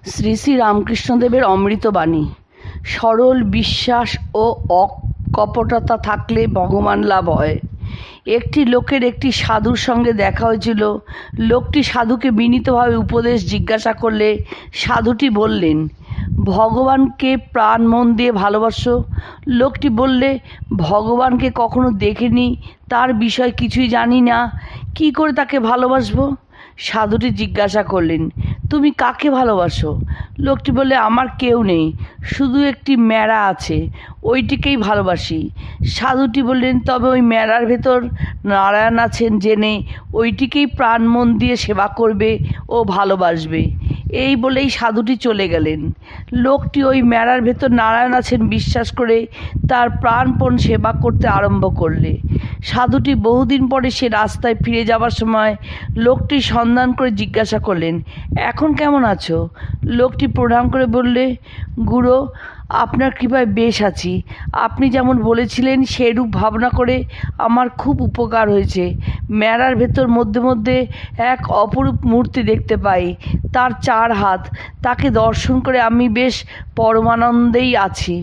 শ্রী শ্রী রামকৃষ্ণদেবের অমৃতবাণী। সরল বিশ্বাস ও অকপটতা থাকলে ভগবান লাভ হয়। একটি লোকের একটি সাধুর সঙ্গে দেখা হয়েছিল। লোকটি সাধুকে বিনীতভাবে উপদেশ জিজ্ঞাসা করলে সাধুটি বললেন, ভগবানকে প্রাণ মন দিয়ে ভালোবাসো। লোকটি বললে, ভগবানকে কখনো দেখিনি, তার বিষয় কিছুই জানি না, কি করে তাকে ভালোবাসবো? সাধুটি জিজ্ঞাসা করলেন, তুমি কাকে ভালোবাসো? লোকটি বললে, আমার কেউ নেই, শুধু একটি ম্যাড়া আছে, ওইটিকেই ভালোবাসি। সাধুটি বললেন, তবে ওই ম্যাড়ার ভেতর নারায়ণ আছেন জেনে ওইটিকেই প্রাণ মন দিয়ে সেবা করবে ও ভালোবাসবে। এই বলেই সাধুটি চলে গেলেন। লোকটি ওই ম্যাড়ার ভেতর নারায়ণ আছেন বিশ্বাস করে তার প্রাণপণ সেবা করতে আরম্ভ করলে। সাধুটি বহুদিন পরে সে রাস্তায় ফিরে যাবার সময় লোকটি সন্ধান করে জিজ্ঞাসা করলেন, এখন কেমন আছো? লোকটি প্রণাম করে বললে, গুরু, আপনার কৃপায় বেশ আছি। আপনি যেমন বলেছিলেন সেরূপ ভাবনা করে আমার খুব উপকার হয়েছে। মেলার ভেতর মধ্যে মধ্যে এক অপরূপ মূর্তি দেখতে পাই, তার 4 হাত। তাকে দর্শন করে আমি বেশ পরমানন্দেই আছি।